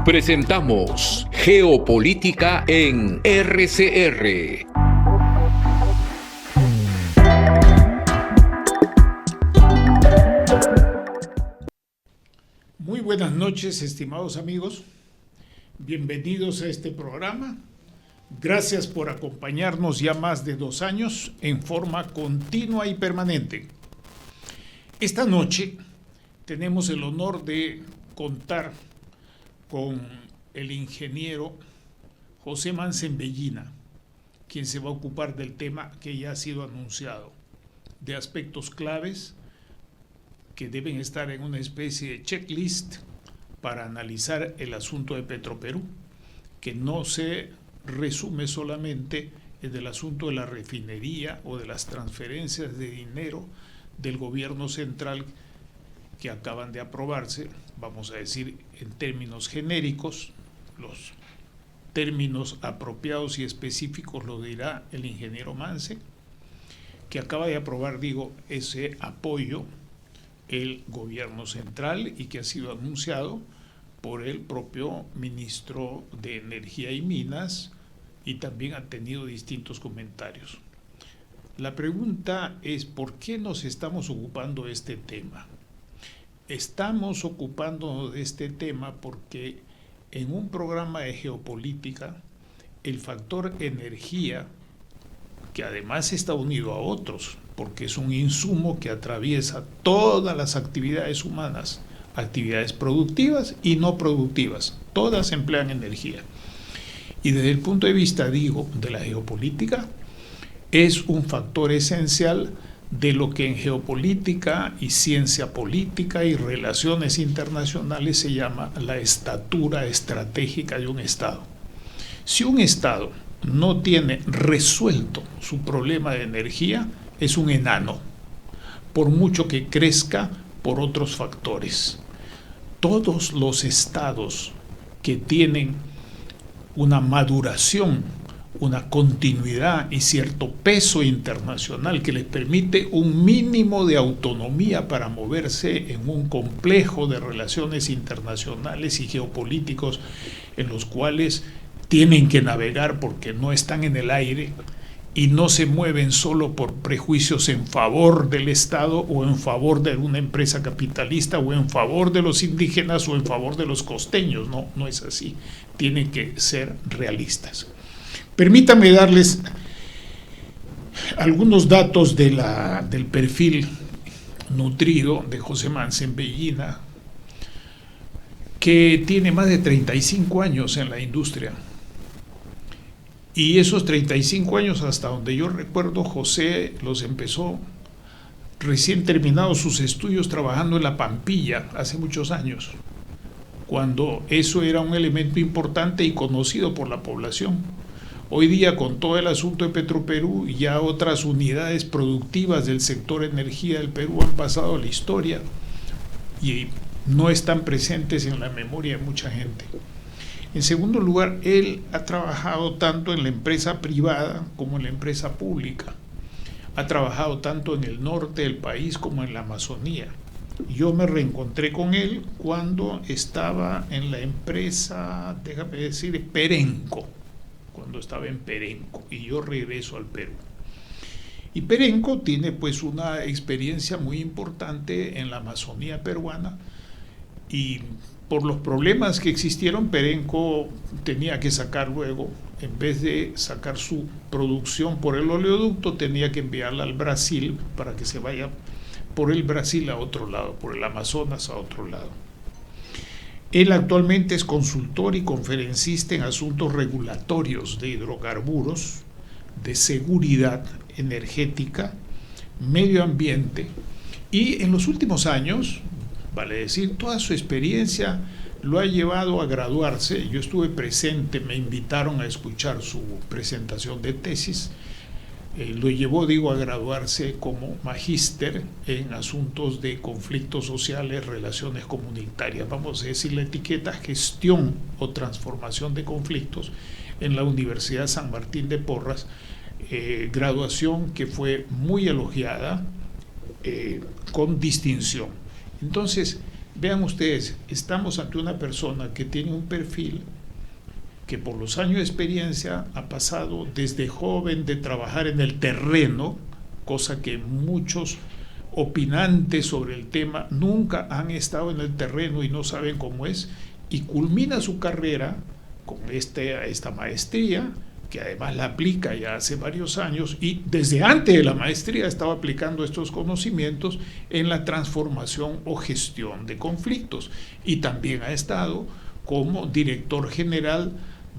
Presentamos Geopolítica en RCR. Muy buenas noches, estimados amigos. Bienvenidos a este programa. Gracias por acompañarnos ya más de 2 años en forma continua y permanente. Esta noche tenemos el honor de contar con el ingeniero José Mancembellina, quien se va a ocupar del tema que ya ha sido anunciado, de aspectos claves que deben estar en una especie de checklist para analizar el asunto de Petroperú, que no se resume solamente en el asunto de la refinería o de las transferencias de dinero del gobierno central que acaban de aprobarse, vamos a decir en términos genéricos. Los términos apropiados y específicos lo dirá el ingeniero Mance, que acaba de aprobar, ese apoyo el gobierno central y que ha sido anunciado por el propio ministro de Energía y Minas, y también ha tenido distintos comentarios. La pregunta es: ¿por qué nos estamos ocupando de este tema? Estamos ocupándonos de este tema porque en un programa de geopolítica el factor energía, que además está unido a otros, porque es un insumo que atraviesa todas las actividades humanas, actividades productivas y no productivas, todas emplean energía. Y desde el punto de vista, de la geopolítica, es un factor esencial de lo que en geopolítica y ciencia política y relaciones internacionales se llama la estatura estratégica de un Estado. Si un Estado no tiene resuelto su problema de energía, es un enano, por mucho que crezca por otros factores. Todos los estados que tienen una maduración, una continuidad y cierto peso internacional que les permite un mínimo de autonomía para moverse en un complejo de relaciones internacionales y geopolíticos en los cuales tienen que navegar porque no están en el aire y no se mueven solo por prejuicios en favor del Estado o en favor de una empresa capitalista o en favor de los indígenas o en favor de los costeños. No es así. Tienen que ser realistas. Permítanme darles algunos datos del perfil nutrido de José Mancembellina, que tiene más de 35 años en la industria. Y esos 35 años, hasta donde yo recuerdo, José los empezó recién terminados sus estudios trabajando en La Pampilla hace muchos años, cuando eso era un elemento importante y conocido por la población. Hoy día, con todo el asunto de Petroperú, ya otras unidades productivas del sector energía del Perú han pasado a la historia y no están presentes en la memoria de mucha gente. En segundo lugar, él ha trabajado tanto en la empresa privada como en la empresa pública. Ha trabajado tanto en el norte del país como en la Amazonía. Yo me reencontré con él cuando estaba en la empresa, Perenco, cuando estaba en Perenco, y yo regreso al Perú. Y Perenco tiene pues una experiencia muy importante en la Amazonía peruana, y por los problemas que existieron, Perenco tenía que sacar luego, en vez de sacar su producción por el oleoducto, tenía que enviarla al Brasil para que se vaya por el Brasil a otro lado, por el Amazonas a otro lado. Él actualmente es consultor y conferencista en asuntos regulatorios de hidrocarburos, de seguridad energética, medio ambiente, y en los últimos años, vale decir, toda su experiencia lo ha llevado a graduarse. Yo estuve presente, me invitaron a escuchar su presentación de tesis. Lo llevó, a graduarse como magíster en asuntos de conflictos sociales, relaciones comunitarias, vamos a decir la etiqueta gestión o transformación de conflictos, en la Universidad San Martín de Porras, graduación que fue muy elogiada, con distinción. Entonces, Vean ustedes, estamos ante una persona que tiene un perfil que por los años de experiencia ha pasado desde joven de trabajar en el terreno, cosa que muchos opinantes sobre el tema nunca han estado en el terreno y no saben cómo es, y culmina su carrera con esta maestría, que además la aplica ya hace varios años, y desde antes de la maestría estaba aplicando estos conocimientos en la transformación o gestión de conflictos, y también ha estado como director general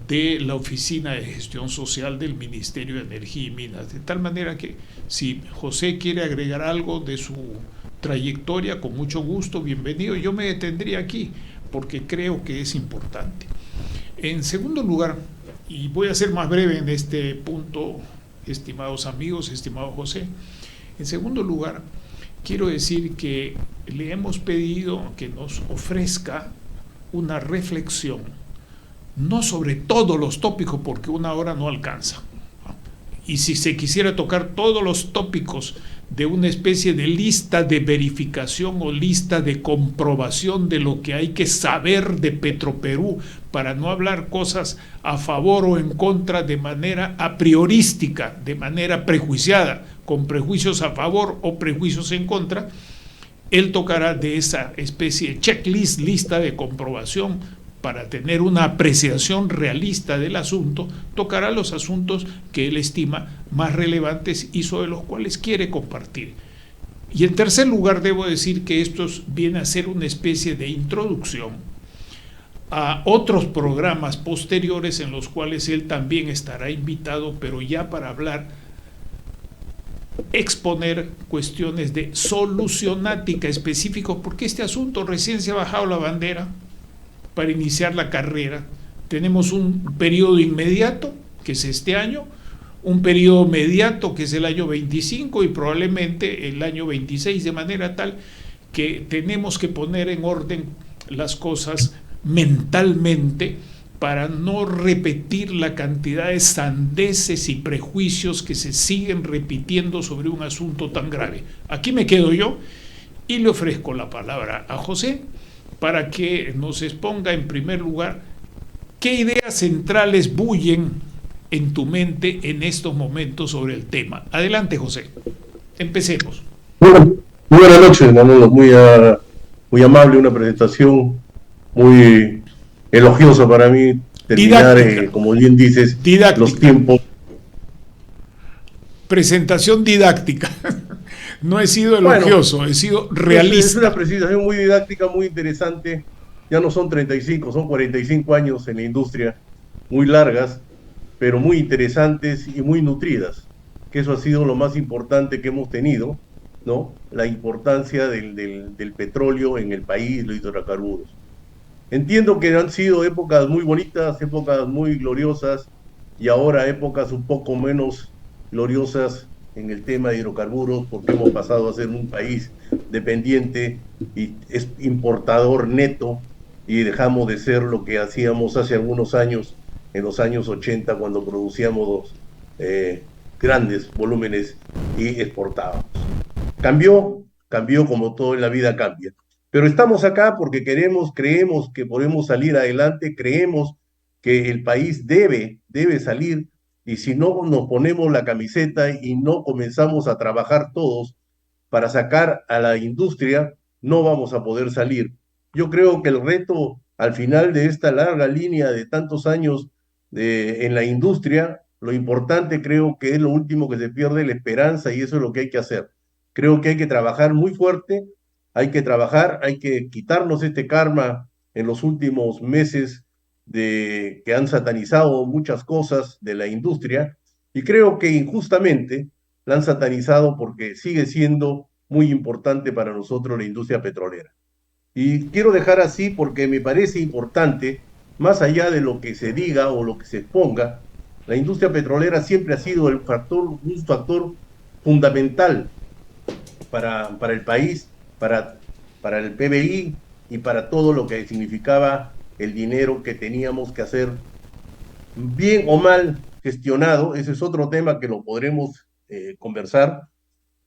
de la Oficina de Gestión Social del Ministerio de Energía y Minas. De tal manera que si José quiere agregar algo de su trayectoria, con mucho gusto, bienvenido. Yo me detendría aquí porque creo que es importante. En segundo lugar, y voy a ser más breve en este punto, estimados amigos, estimado José, en segundo lugar, quiero decir que le hemos pedido que nos ofrezca una reflexión, no sobre todos los tópicos, porque una hora no alcanza. Y si se quisiera tocar todos los tópicos de una especie de lista de verificación o lista de comprobación de lo que hay que saber de Petroperú, para no hablar cosas a favor o en contra de manera a priorística, de manera prejuiciada, con prejuicios a favor o prejuicios en contra, él tocará de esa especie de checklist, lista de comprobación, para tener una apreciación realista del asunto, tocará los asuntos que él estima más relevantes y sobre los cuales quiere compartir. Y en tercer lugar, debo decir que esto viene a ser una especie de introducción a otros programas posteriores en los cuales él también estará invitado, pero ya para hablar, exponer cuestiones de solucionática específicos, porque este asunto recién se ha bajado la bandera para iniciar la carrera. Tenemos un periodo inmediato, que es este año, un periodo mediato, que es el año 25, y probablemente el año 26, de manera tal que tenemos que poner en orden las cosas mentalmente para no repetir la cantidad de sandeces y prejuicios que se siguen repitiendo sobre un asunto tan grave. Aquí me quedo yo y le ofrezco la palabra a José para que nos exponga en primer lugar qué ideas centrales bullen en tu mente en estos momentos sobre el tema. Adelante, José. Empecemos. Muy buenas noches, Manolo. Muy amable, una presentación muy elogiosa para mí. Terminar, como bien dices, didáctica. Los tiempos. Presentación didáctica. No he sido elogioso, he sido realista. Es una presentación muy didáctica, muy interesante. Ya no son 35, son 45 años en la industria, muy largas, pero muy interesantes y muy nutridas, que eso ha sido lo más importante que hemos tenido, ¿no? La importancia del petróleo en el país, los hidrocarburos. Entiendo que han sido épocas muy bonitas, épocas muy gloriosas, y ahora épocas un poco menos gloriosas en el tema de hidrocarburos, porque hemos pasado a ser un país dependiente y es importador neto, y dejamos de ser lo que hacíamos hace algunos años, en los años 80, cuando producíamos grandes volúmenes y exportábamos. Cambió como todo en la vida cambia. Pero estamos acá porque creemos que podemos salir adelante, creemos que el país debe salir, y si no nos ponemos la camiseta y no comenzamos a trabajar todos para sacar a la industria, no vamos a poder salir. Yo creo que el reto al final de esta larga línea de tantos años en la industria, lo importante creo que es lo último que se pierde, la esperanza, y eso es lo que hay que hacer. Creo que hay que trabajar muy fuerte, hay que quitarnos este karma en los últimos meses que han satanizado muchas cosas de la industria, y creo que injustamente la han satanizado porque sigue siendo muy importante para nosotros la industria petrolera. Y quiero dejar así porque me parece importante, más allá de lo que se diga o lo que se exponga, la industria petrolera siempre ha sido un factor fundamental para el país, para el PBI y para todo lo que significaba el dinero que teníamos que hacer, bien o mal gestionado. Ese es otro tema que lo podremos conversar,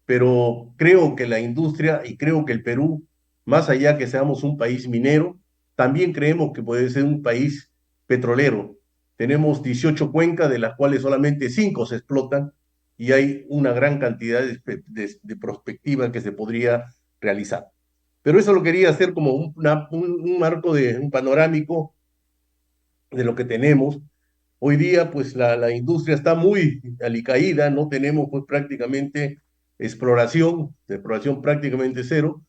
pero creo que la industria y creo que el Perú más allá que seamos un país minero, también creemos que puede ser un país petrolero. Tenemos 18 cuencas, de las cuales solamente 5 se explotan, y hay una gran cantidad de perspectiva que se podría realizar. Pero eso lo quería hacer como un marco de un panorámico de lo que tenemos. Hoy día, pues la industria está muy alicaída, no tenemos pues prácticamente exploración prácticamente cero.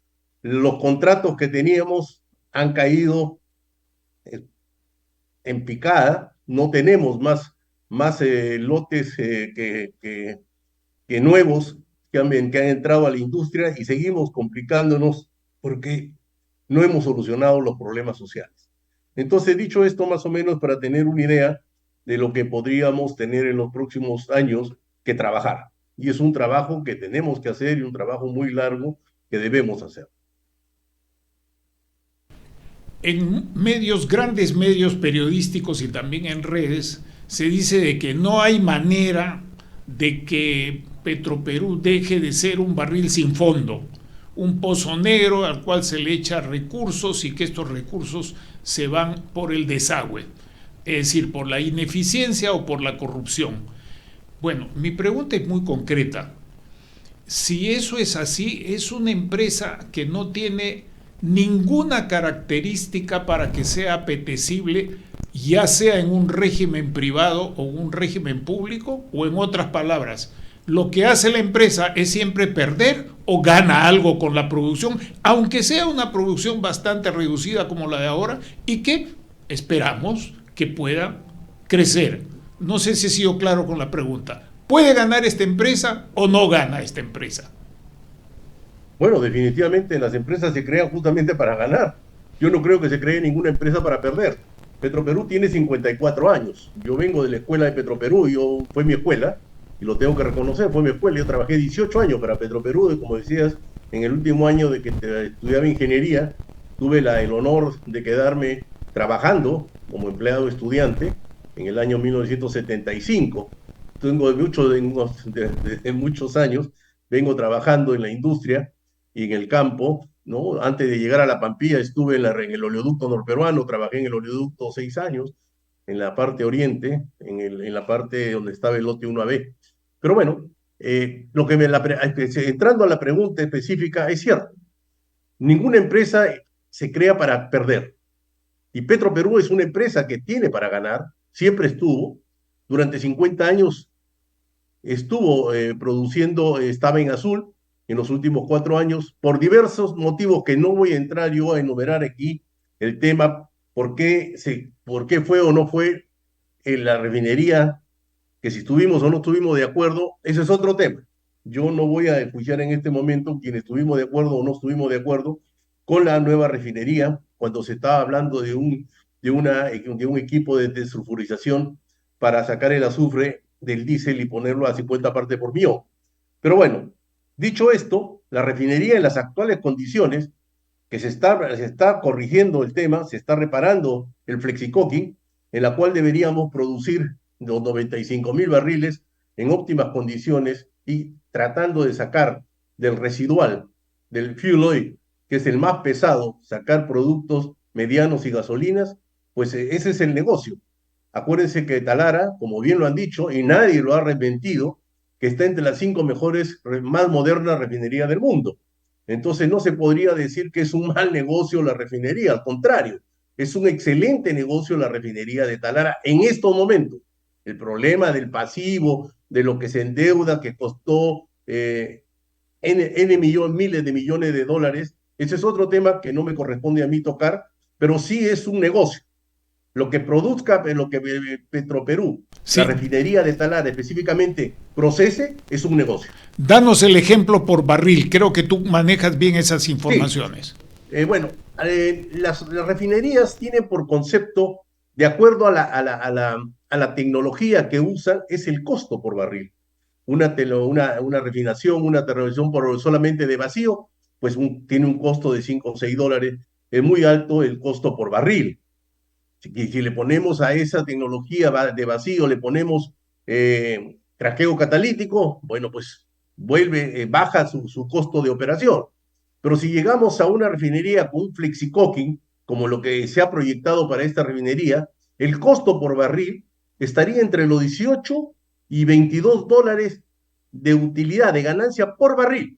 Los contratos que teníamos han caído eh, en picada, no tenemos más lotes que nuevos que han entrado a la industria, y seguimos complicándonos porque no hemos solucionado los problemas sociales. Entonces, dicho esto, más o menos para tener una idea de lo que podríamos tener en los próximos años que trabajar. Y es un trabajo que tenemos que hacer, y un trabajo muy largo que debemos hacer. En medios, grandes medios periodísticos y también en redes, se dice de que no hay manera de que Petroperú deje de ser un barril sin fondo, un pozo negro al cual se le echa recursos y que estos recursos se van por el desagüe, es decir, por la ineficiencia o por la corrupción. Bueno, mi pregunta es muy concreta. Si eso es así, es una empresa que no tiene ninguna característica para que sea apetecible, ya sea en un régimen privado o un régimen público, o en otras palabras, lo que hace la empresa es siempre perder o gana algo con la producción, aunque sea una producción bastante reducida como la de ahora, y que esperamos que pueda crecer. No sé si he sido claro con la pregunta. ¿Puede ganar esta empresa o no gana esta empresa? Bueno, definitivamente las empresas se crean justamente para ganar. Yo no creo que se cree ninguna empresa para perder. Petroperú tiene 54 años. Yo vengo de la escuela de Petroperú, fue mi escuela, y lo tengo que reconocer, fue mi escuela. Yo trabajé 18 años para Petroperú, y como decías, en el último año de que estudiaba ingeniería, tuve el honor de quedarme trabajando como empleado estudiante en el año 1975. Tengo de muchos años, vengo trabajando en la industria y en el campo, ¿no? Antes de llegar a La Pampilla estuve en el oleoducto norperuano, trabajé en el oleoducto 6 años, en la parte oriente, en la parte donde estaba el lote 1AB. Pero bueno, entrando a la pregunta específica, es cierto, ninguna empresa se crea para perder. Y Petroperú es una empresa que tiene para ganar, siempre estuvo, durante 50 años estuvo produciendo, estaba en azul en los últimos 4 años, por diversos motivos que no voy a entrar yo a enumerar aquí el tema, por qué fue o no fue en la refinería, que si estuvimos o no estuvimos de acuerdo, ese es otro tema. Yo no voy a enjuiciar en este momento quién estuvimos de acuerdo o no estuvimos de acuerdo con la nueva refinería, cuando se estaba hablando de un equipo de desulfurización para sacar el azufre del diésel y ponerlo a 50 partes por millón. Pero bueno, dicho esto, la refinería en las actuales condiciones, que se está corrigiendo el tema, se está reparando el flexicoking, en la cual deberíamos producir los 95,000 barriles en óptimas condiciones, y tratando de sacar del residual, del fuel oil, que es el más pesado, sacar productos medianos y gasolinas, pues ese es el negocio. Acuérdense que Talara, como bien lo han dicho, y nadie lo ha arrepentido, que está entre las 5 mejores, más modernas refinerías del mundo. Entonces no se podría decir que es un mal negocio la refinería, al contrario, es un excelente negocio la refinería de Talara en estos momentos. El problema del pasivo, de lo que se endeuda, que costó miles de millones de dólares, ese es otro tema que no me corresponde a mí tocar, pero sí es un negocio. Lo que produzca, lo que Petroperú, la Sí, refinería de Talara específicamente, procese, es un negocio. danos el ejemplo por barril. Creo que tú manejas bien esas Sí, informaciones. bueno, las refinerías tienen por concepto, de acuerdo a la tecnología que usan, es el costo por barril. Una refinación, una terminación solamente de vacío, pues tiene un costo de 5 o 6 dólares. Es muy alto el costo por barril. Si le ponemos a esa tecnología de vacío, le ponemos traqueo catalítico, bueno, pues baja su costo de operación. Pero si llegamos a una refinería con un flexicoking, como lo que se ha proyectado para esta refinería, el costo por barril estaría entre los 18 y $22 de utilidad, de ganancia por barril.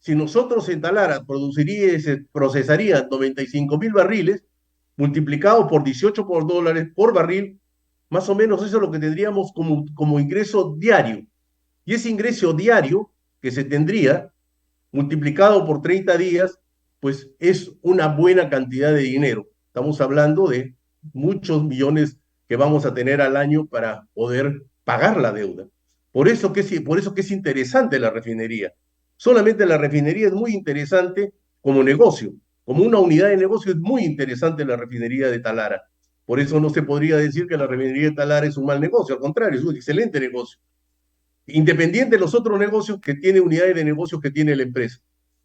Si nosotros en Talara procesaría 95.000 barriles, multiplicado por 18 dólares por barril, más o menos eso es lo que tendríamos como ingreso diario. Y ese ingreso diario que se tendría, multiplicado por 30 días, pues es una buena cantidad de dinero. Estamos hablando de muchos millones que vamos a tener al año para poder pagar la deuda. Por eso que es interesante la refinería. Solamente la refinería es muy interesante como negocio, como una unidad de negocio es muy interesante la refinería de Talara. Por eso no se podría decir que la refinería de Talara es un mal negocio, al contrario, es un excelente negocio independiente de los otros negocios que tiene unidades de negocios que tiene la empresa.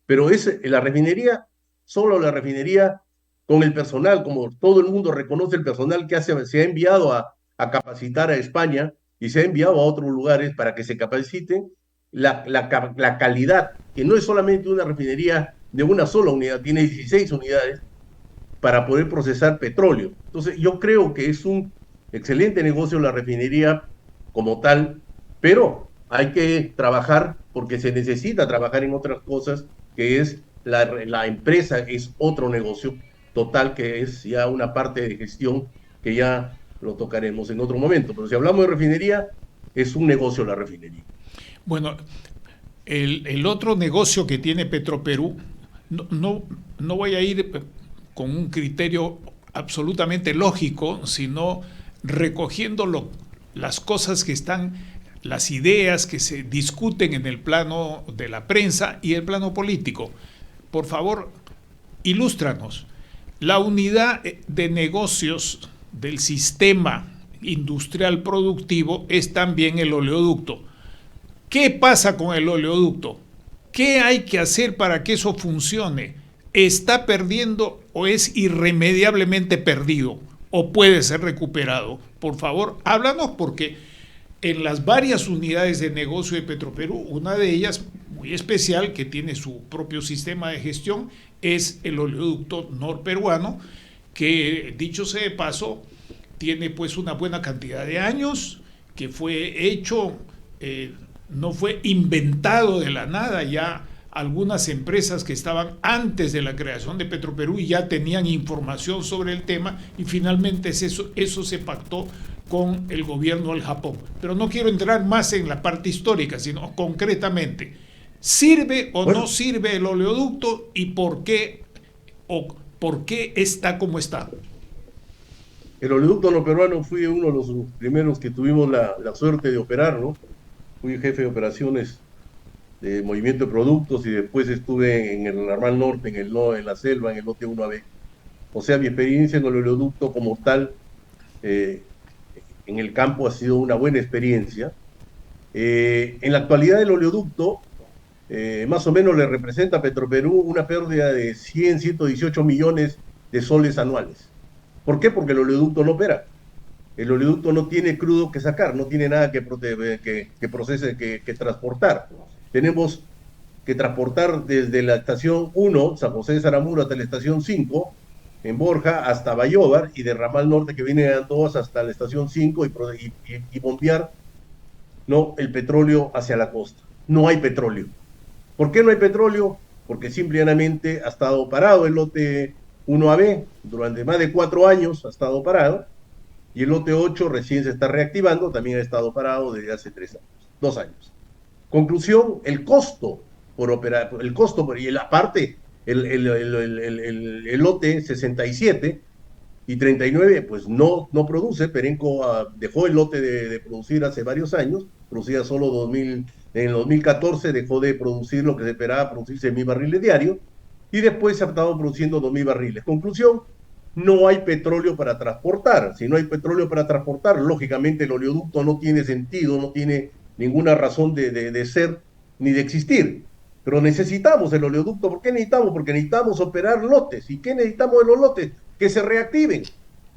Pero es la refinería, solo la refinería con el personal, como todo el mundo reconoce el personal que se ha enviado a capacitar a España y se ha enviado a otros lugares para que se capaciten, la calidad, que no es solamente una refinería de una sola unidad, tiene 16 unidades para poder procesar petróleo. Entonces, yo creo que es un excelente negocio la refinería como tal, pero hay que trabajar porque se necesita trabajar en otras cosas, que es la empresa, es otro negocio total, que es ya una parte de gestión que ya lo tocaremos en otro momento. Pero si hablamos de refinería, es un negocio la refinería. Bueno, el otro negocio que tiene Petroperú, no voy a ir con un criterio absolutamente lógico, sino recogiendo las cosas que están, las ideas que se discuten en el plano de la prensa y el plano político. Por favor, ilústranos. La unidad de negocios del sistema industrial productivo es también el oleoducto. ¿Qué pasa con el oleoducto? ¿Qué hay que hacer para que eso funcione? ¿Está perdiendo o es irremediablemente perdido o puede ser recuperado? Por favor, háblanos, porque en las varias unidades de negocio de Petroperú, una de ellas muy especial que tiene su propio sistema de gestión es el oleoducto norperuano, que dicho sea de paso tiene pues una buena cantidad de años, que fue hecho, no fue inventado de la nada. Ya algunas empresas que estaban antes de la creación de Petroperú y ya tenían información sobre el tema, y finalmente eso se pactó con el gobierno del Japón. Pero no quiero entrar más en la parte histórica, sino concretamente, ¿sirve o no sirve el oleoducto y por qué está como está? El oleoducto no peruano fui uno de los primeros que tuvimos la suerte de operar, ¿no? Fui jefe de operaciones de movimiento de productos y después estuve en el Ramal Norte, en la selva, en el lote 1AB. O sea, mi experiencia en el oleoducto como tal, en el campo ha sido una buena experiencia. En la actualidad el oleoducto más o menos le representa a Petroperú una pérdida de 118 millones de soles anuales. ¿Por qué? Porque el oleoducto no opera. El oleoducto no tiene crudo que sacar, no tiene nada que transportar. Tenemos que transportar desde la estación 1, San José de Saramuro, hasta la estación 5, en Borja, hasta Bayobar, y de Ramal Norte, que viene de Antoas, hasta la estación 5, y bombear, ¿no?, el petróleo hacia la costa. No hay petróleo. ¿Por qué no hay petróleo? Porque simplemente ha estado parado el lote 1AB durante más de 4 años, ha estado parado, y el lote 8 recién se está reactivando, también ha estado parado desde hace 2 años. Conclusión, el costo por operar, y aparte, el lote 67 y 39, pues no produce. Perenco dejó el lote de producir hace varios años, producía solo en el 2014 dejó de producir lo que se esperaba producir 6.000 barriles diarios, y después se ha estado produciendo 2.000 barriles. Conclusión, no hay petróleo para transportar. Si no hay petróleo para transportar, lógicamente el oleoducto no tiene sentido, no tiene ninguna razón de ser ni de existir. Pero necesitamos el oleoducto. ¿Por qué necesitamos? Porque necesitamos operar lotes. ¿Y qué necesitamos de los lotes? Que se reactiven.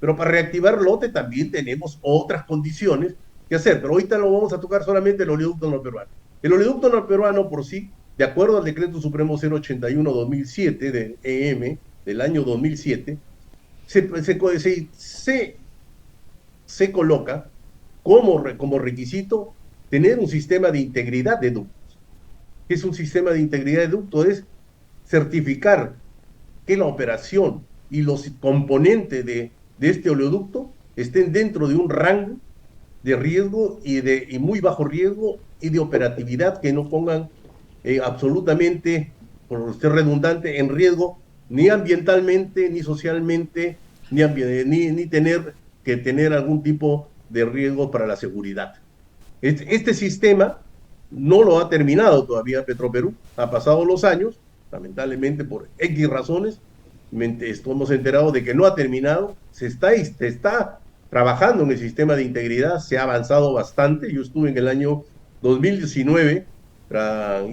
Pero para reactivar lotes también tenemos otras condiciones que hacer. Pero ahorita lo vamos a tocar solamente el oleoducto norperuano. El oleoducto norperuano por sí de acuerdo al Decreto Supremo 081-2007 del EM del año 2007, se coloca como requisito tener un sistema de integridad de ductos. ¿Qué es un sistema de integridad de ductos? Es certificar que la operación y los componentes de este oleoducto estén dentro de un rango de riesgo y muy bajo riesgo y de operatividad, que no pongan absolutamente, por ser redundante, en riesgo ni ambientalmente, ni socialmente, ni tener que tener algún tipo de riesgo para la seguridad. Este sistema no lo ha terminado todavía Petroperú, ha pasado los años, lamentablemente por X razones, estamos enterados de que no ha terminado, se está trabajando en el sistema de integridad, se ha avanzado bastante. Yo estuve en el año 2019,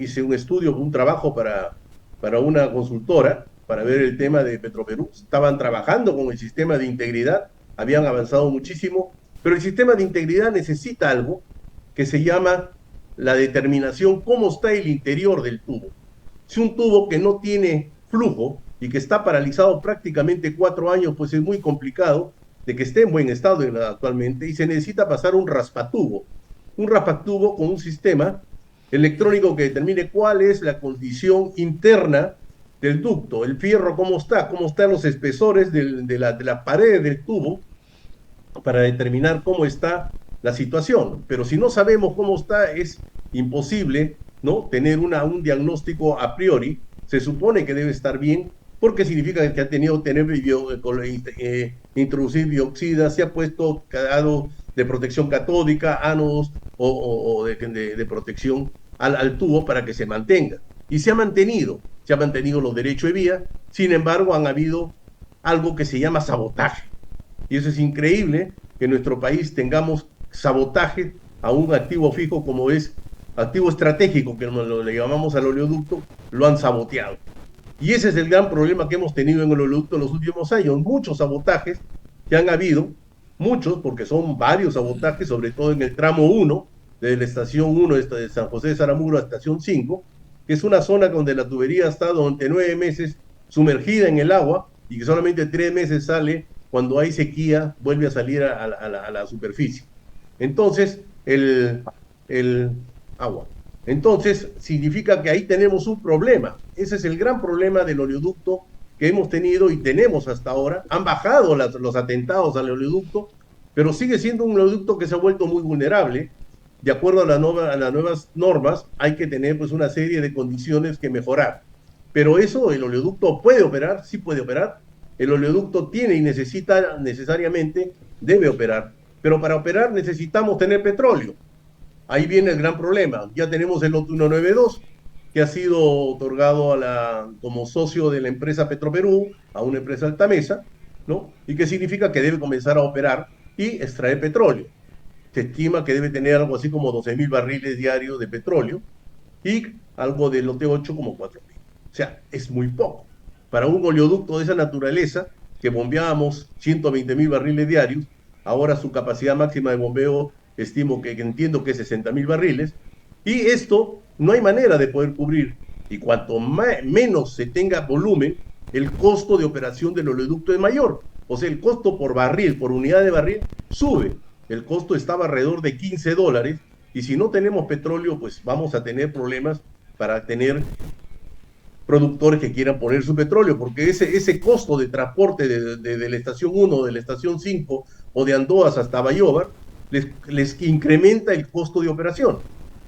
hice un estudio, un trabajo para una consultora, para ver el tema de Petroperú. Estaban trabajando con el sistema de integridad, habían avanzado muchísimo, pero el sistema de integridad necesita algo que se llama la determinación cómo está el interior del tubo. Si un tubo que no tiene flujo y que está paralizado prácticamente 4 años, pues es muy complicado de que esté en buen estado actualmente, y se necesita pasar un raspatubo con un sistema electrónico que determine cuál es la condición interna del ducto, el fierro cómo están los espesores de la pared del tubo, para determinar cómo está la situación. Pero si no sabemos cómo está, es imposible, ¿no?, tener un diagnóstico a priori. Se supone que debe estar bien, porque significa que ha tenido introducir bioxidas, se ha puesto ánodos de protección catódica, ánodos o de protección al tubo para que se mantenga. Y se ha mantenido los derechos de vía. Sin embargo, han habido algo que se llama sabotaje. Y eso es increíble, que en nuestro país tengamos sabotaje a un activo fijo como es activo estratégico, que le llamamos al oleoducto, lo han saboteado. Y ese es el gran problema que hemos tenido en el oleoducto en los últimos años. Muchos sabotajes que han habido, muchos, porque son varios sabotajes, sobre todo en el tramo 1, de la estación 1 de San José de Saramuro a estación 5, que es una zona donde la tubería está durante 9 meses sumergida en el agua, y que solamente 3 meses sale. Cuando hay sequía, vuelve a salir a la superficie. Entonces, el agua. Entonces, significa que ahí tenemos un problema. Ese es el gran problema del oleoducto que hemos tenido y tenemos hasta ahora. Han bajado los atentados al oleoducto, pero sigue siendo un oleoducto que se ha vuelto muy vulnerable. De acuerdo a las nuevas normas, hay que tener pues una serie de condiciones que mejorar. Pero eso, el oleoducto puede operar, sí puede operar. El oleoducto tiene y necesita, necesariamente debe operar. Pero para operar necesitamos tener petróleo. Ahí viene el gran problema. Ya tenemos el lote 192, que ha sido otorgado como socio de la empresa Petroperú, a una empresa Altamesa, ¿no? Y que significa que debe comenzar a operar y extraer petróleo. Se estima que debe tener algo así como 12.000 barriles diarios de petróleo, y algo del lote 8 como 4.000. O sea, es muy poco. Para un oleoducto de esa naturaleza, que bombeábamos 120.000 barriles diarios, ahora su capacidad máxima de bombeo entiendo que es 60.000 barriles, y esto no hay manera de poder cubrir. Y cuanto menos se tenga volumen, el costo de operación del oleoducto es mayor. O sea, el costo por barril, por unidad de barril, sube. El costo estaba alrededor de $15, y si no tenemos petróleo, pues vamos a tener problemas para tener productores que quieran poner su petróleo, porque ese costo de transporte de la estación 1, de la estación 5 o de Andoas hasta Bayóvar, les incrementa el costo de operación.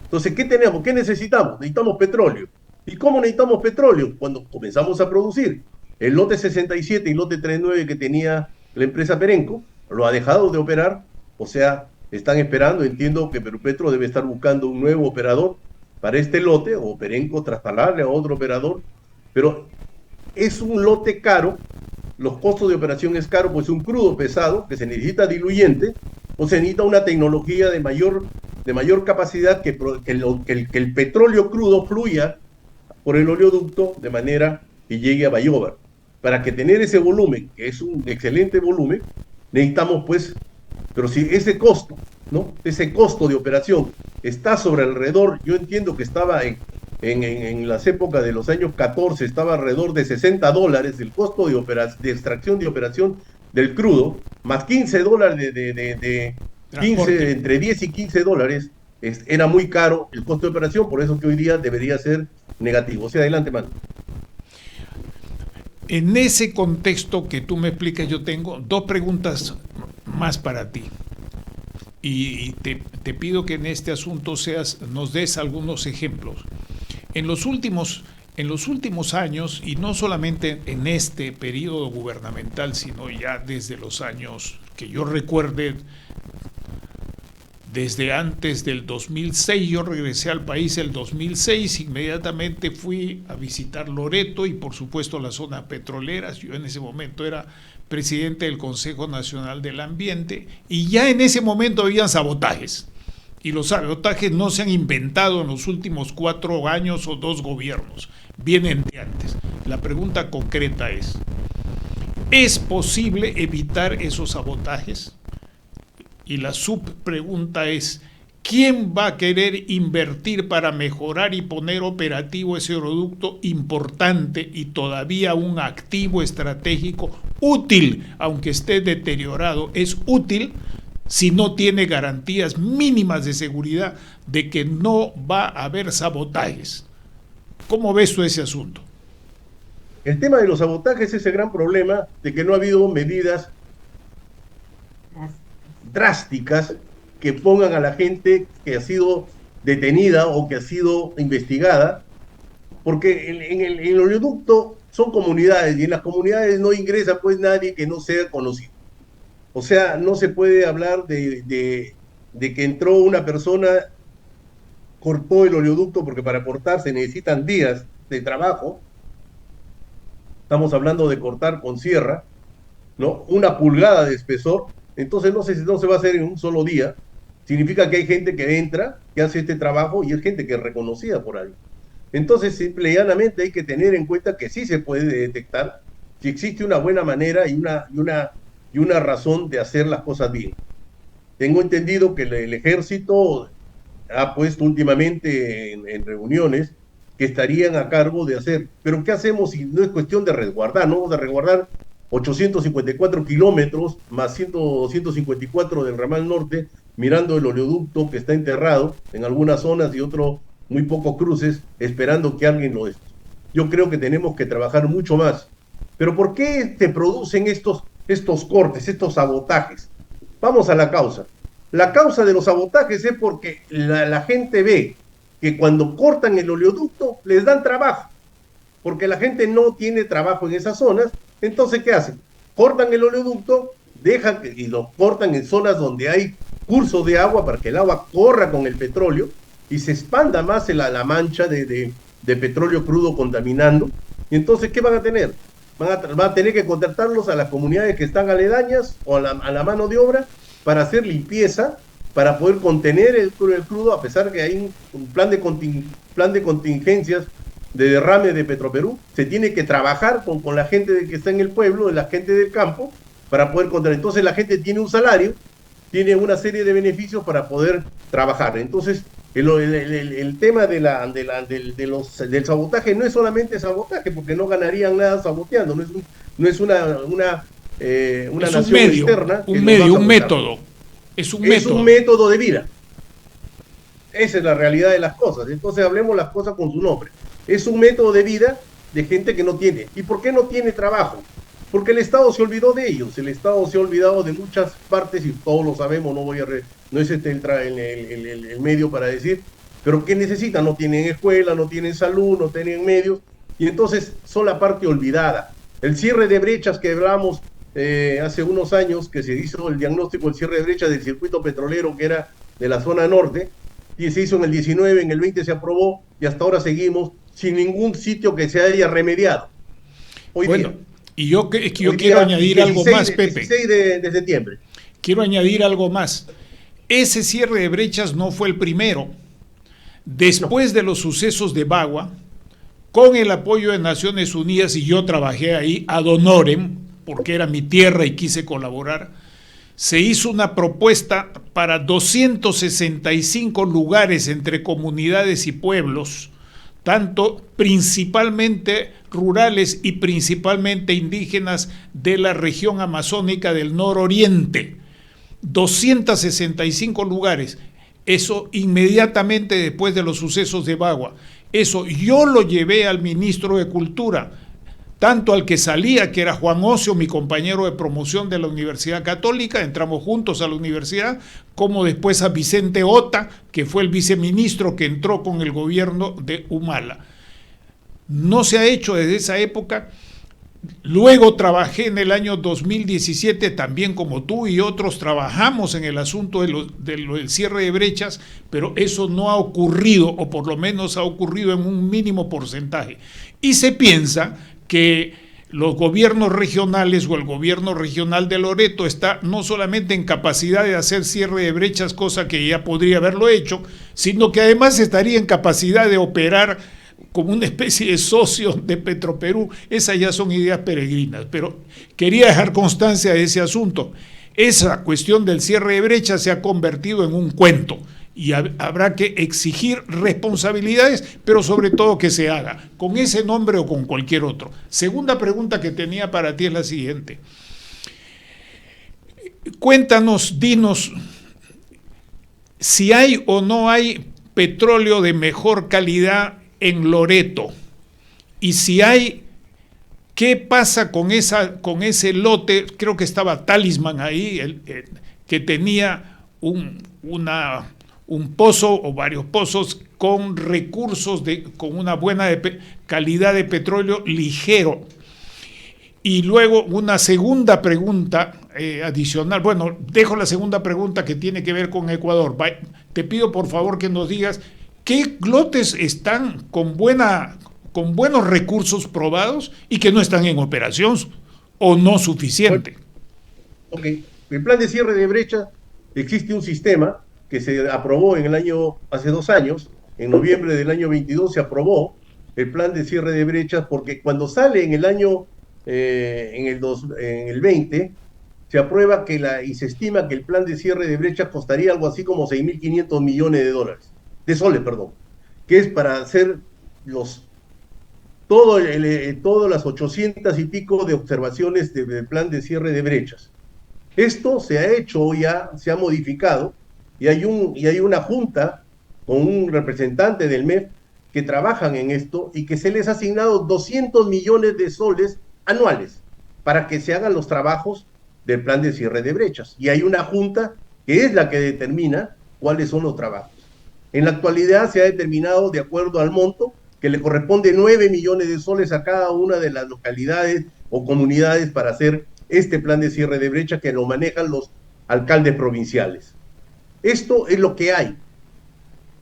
Entonces, ¿qué tenemos? ¿Qué necesitamos? Necesitamos petróleo. ¿Y cómo necesitamos petróleo? Cuando comenzamos a producir. El lote 67 y lote 39 que tenía la empresa Perenco, lo ha dejado de operar. O sea, están esperando, entiendo que Perupetro debe estar buscando un nuevo operador para este lote, o Perenco trasladarle a otro operador, pero es un lote caro, los costos de operación es caro, pues un crudo pesado que se necesita diluyente, o se necesita una tecnología de mayor capacidad que el petróleo crudo fluya por el oleoducto de manera que llegue a Bayóvar. Para que tener ese volumen, que es un excelente volumen, necesitamos pues, pero si ese costo, ¿no?, ese costo de operación está sobre alrededor, yo entiendo que estaba en las épocas de los años 14 estaba alrededor de $60 el costo de extracción de operación del crudo, más $15 entre 10 y $15, era muy caro el costo de operación, por eso que hoy día debería ser negativo. O sea, adelante, mano. En ese contexto que tú me explicas, yo tengo dos preguntas más para ti. Y te pido que en este asunto nos des algunos ejemplos. En los últimos años, y no solamente en este periodo gubernamental, sino ya desde los años que yo recuerde, desde antes del 2006, yo regresé al país el 2006, inmediatamente fui a visitar Loreto y por supuesto la zona petrolera. Yo en ese momento era presidente del Consejo Nacional del Ambiente y ya en ese momento habían sabotajes. Y los sabotajes no se han inventado en los últimos 4 años o 2 gobiernos, vienen de antes. La pregunta concreta ¿es posible evitar esos sabotajes? Y la subpregunta es, ¿quién va a querer invertir para mejorar y poner operativo ese producto importante y todavía un activo estratégico útil, aunque esté deteriorado, es útil si no tiene garantías mínimas de seguridad de que no va a haber sabotajes? ¿Cómo ves tú ese asunto? El tema de los sabotajes es el gran problema de que no ha habido medidas drásticas que pongan a la gente que ha sido detenida o que ha sido investigada, porque en el oleoducto son comunidades y en las comunidades no ingresa pues nadie que no sea conocido. O sea, no se puede hablar de que entró una persona, cortó el oleoducto, porque para cortar se necesitan días de trabajo. Estamos hablando de cortar con sierra, ¿no? 1 pulgada de espesor. Entonces no se va a hacer en un solo día. Significa que hay gente que entra, que hace este trabajo y es gente que es reconocida por ahí. Entonces, simple y llanamente hay que tener en cuenta que sí se puede detectar si existe una buena manera y una razón de hacer las cosas bien. Tengo entendido que el ejército ha puesto últimamente en reuniones que estarían a cargo de hacer. Pero ¿qué hacemos si no es cuestión de resguardar? No vamos a resguardar 854 kilómetros más 154 del ramal norte, mirando el oleoducto que está enterrado en algunas zonas y otros muy pocos cruces, esperando que alguien lo esté. Yo creo que tenemos que trabajar mucho más. Pero ¿por qué te producen estos cortes, estos sabotajes? Vamos a la causa. La causa de los sabotajes es porque la gente ve que cuando cortan el oleoducto les dan trabajo, porque la gente no tiene trabajo en esas zonas. Entonces, ¿qué hacen? Cortan el oleoducto, y lo cortan en zonas donde hay cursos de agua para que el agua corra con el petróleo y se expanda más la mancha de petróleo crudo contaminando. Y entonces, ¿qué van a tener? Van a tener que contratarlos a las comunidades que están aledañas o a la mano de obra para hacer limpieza, para poder contener el crudo, a pesar que hay un plan de contingencias de derrame de Petroperú. Se tiene que trabajar con la gente que está en el pueblo, la gente del campo, para poder contener. Entonces la gente tiene un salario, tiene una serie de beneficios para poder trabajar. Entonces el tema del sabotaje no es solamente sabotaje, porque no ganarían nada saboteando, no es una nación externa. Un método. Es un método de vida. Esa es la realidad de las cosas. Entonces hablemos las cosas con su nombre. Es un método de vida de gente que no tiene. ¿Y por qué no tiene trabajo? Porque el Estado se olvidó de ellos. El Estado se ha olvidado de muchas partes y todos lo sabemos. No es el medio para decir. Pero ¿qué necesitan? No tienen escuela, no tienen salud, no tienen medios. Y entonces son la parte olvidada. El cierre de brechas que hablamos hace unos años, que se hizo el diagnóstico del cierre de brechas del circuito petrolero que era de la zona norte, y se hizo en el 19, en el 20 se aprobó, y hasta ahora seguimos sin ningún sitio que se haya remediado. Hoy día. Y yo quiero añadir algo más, Pepe. 16 de septiembre. Quiero añadir algo más. Ese cierre de brechas no fue el primero. Después de los sucesos de Bagua, con el apoyo de Naciones Unidas, y yo trabajé ahí ad honorem, porque era mi tierra y quise colaborar, se hizo una propuesta para 265 lugares entre comunidades y pueblos, tanto principalmente rurales y principalmente indígenas de la región amazónica del nororiente. 265 lugares. Eso inmediatamente después de los sucesos de Bagua. Eso yo lo llevé al ministro de Cultura, tanto al que salía, que era Juan Ocio, mi compañero de promoción de la Universidad Católica, entramos juntos a la universidad, como después a Vicente Ota, que fue el viceministro que entró con el gobierno de Humala. No se ha hecho desde esa época. Luego trabajé en el año 2017, también como tú y otros, trabajamos en el asunto del cierre de brechas, pero eso no ha ocurrido, o por lo menos ha ocurrido en un mínimo porcentaje. Y se piensa que los gobiernos regionales o el gobierno regional de Loreto está no solamente en capacidad de hacer cierre de brechas, cosa que ya podría haberlo hecho, sino que además estaría en capacidad de operar como una especie de socio de Petroperú. Esas ya son ideas peregrinas, pero quería dejar constancia de ese asunto. Esa cuestión del cierre de brechas se ha convertido en un cuento y habrá que exigir responsabilidades, pero sobre todo que se haga, con ese nombre o con cualquier otro. Segunda pregunta que tenía para ti es la siguiente. Cuéntanos, dinos, si hay o no hay petróleo de mejor calidad en Loreto, y si hay, ¿qué pasa con ese lote? Creo que estaba Talisman ahí, que tenía un pozo o varios pozos con recursos, con una buena calidad de petróleo ligero. Y luego una segunda pregunta adicional. Bueno, dejo la segunda pregunta que tiene que ver con Ecuador. Te pido por favor que nos digas qué lotes están con buenos recursos probados y que no están en operación o no suficiente. Ok, el plan de cierre de brecha, existe un sistema que se aprobó hace 2 años, en noviembre del año 22 se aprobó el plan de cierre de brechas, porque cuando sale en el 20, se aprueba y se estima que el plan de cierre de brechas costaría algo así como 6.500 millones de soles, que es para hacer todas las 800 y pico de observaciones del plan de cierre de brechas. Esto se ha hecho ya, se ha modificado, y hay una junta con un representante del MEF que trabajan en esto y que se les ha asignado 200 millones de soles anuales para que se hagan los trabajos del plan de cierre de brechas. Y hay una junta que es la que determina cuáles son los trabajos. En la actualidad se ha determinado, de acuerdo al monto, que le corresponde 9 millones de soles a cada una de las localidades o comunidades para hacer este plan de cierre de brecha, que lo manejan los alcaldes provinciales. Esto es lo que hay.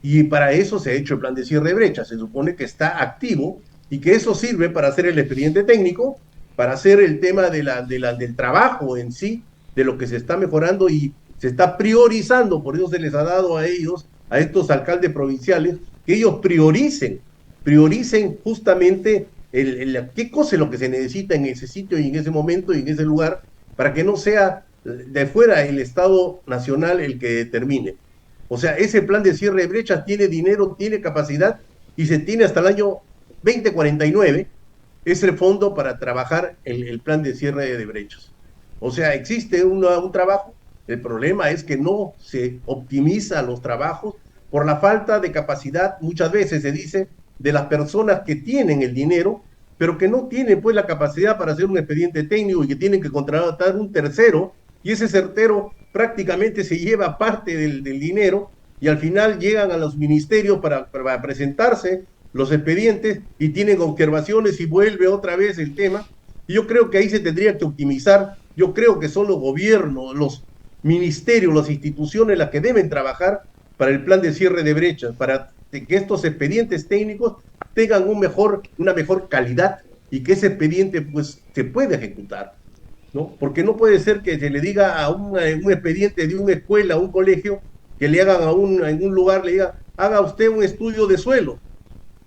Y para eso se ha hecho el plan de cierre de brecha. Se supone que está activo y que eso sirve para hacer el expediente técnico, para hacer el tema del trabajo en sí, de lo que se está mejorando y se está priorizando. Por eso se les ha dado a ellos, a estos alcaldes provinciales, que ellos prioricen justamente qué cosa es lo que se necesita en ese sitio y en ese momento y en ese lugar, para que no sea de fuera el Estado Nacional el que determine. O sea, ese plan de cierre de brechas tiene dinero, tiene capacidad, y se tiene hasta el año 2049 ese fondo para trabajar el plan de cierre de brechas. O sea, existe un trabajo. El problema es que no se optimiza los trabajos por la falta de capacidad, muchas veces se dice, de las personas que tienen el dinero, pero que no tienen pues la capacidad para hacer un expediente técnico y que tienen que contratar un tercero, y ese tercero prácticamente se lleva parte del dinero, y al final llegan a los ministerios para presentarse los expedientes y tienen observaciones y vuelve otra vez el tema. Y yo creo que ahí se tendría que optimizar. Yo creo que son los gobiernos, los ministerios, las instituciones las que deben trabajar para el plan de cierre de brechas, para que estos expedientes técnicos tengan una mejor calidad y que ese expediente pues se pueda ejecutar, ¿no? Porque no puede ser que se le diga a un expediente de una escuela, a un colegio, que le hagan en un lugar, le diga, haga usted un estudio de suelo.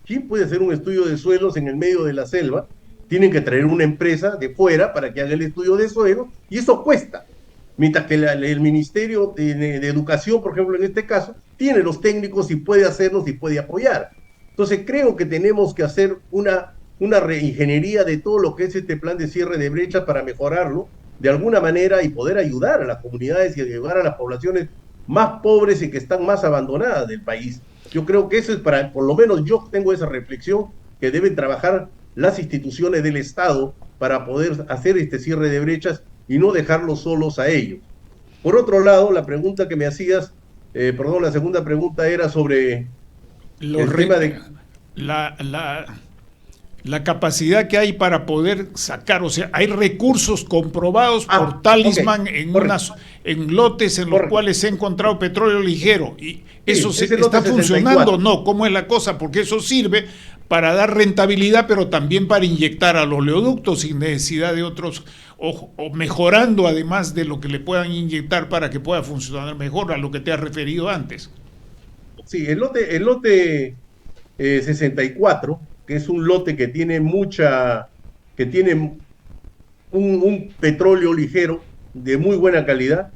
¿Quién puede hacer un estudio de suelos en el medio de la selva? Tienen que traer una empresa de fuera para que haga el estudio de suelo, y eso cuesta. Mientras que el Ministerio de Educación, por ejemplo, en este caso, tiene los técnicos y puede hacerlos y puede apoyar. Entonces creo que tenemos que hacer una reingeniería de todo lo que es este plan de cierre de brechas para mejorarlo de alguna manera y poder ayudar a las comunidades y ayudar a las poblaciones más pobres y que están más abandonadas del país. Yo creo que eso es para, por lo menos yo tengo esa reflexión, que deben trabajar las instituciones del Estado para poder hacer este cierre de brechas y no dejarlos solos a ellos. Por otro lado, la pregunta que me hacías, la segunda pregunta era sobre el tema de... La capacidad que hay para poder sacar, o sea, hay recursos comprobados por Talisman, okay, en lotes en los cuales se ha encontrado petróleo ligero, y eso está funcionando, ¿no? ¿Cómo es la cosa? Porque eso sirve para dar rentabilidad, pero también para inyectar a los oleoductos sin necesidad de otros, o mejorando además de lo que le puedan inyectar para que pueda funcionar mejor, a lo que te has referido antes. Sí, el lote 64, que es un lote que tiene un petróleo ligero de muy buena calidad.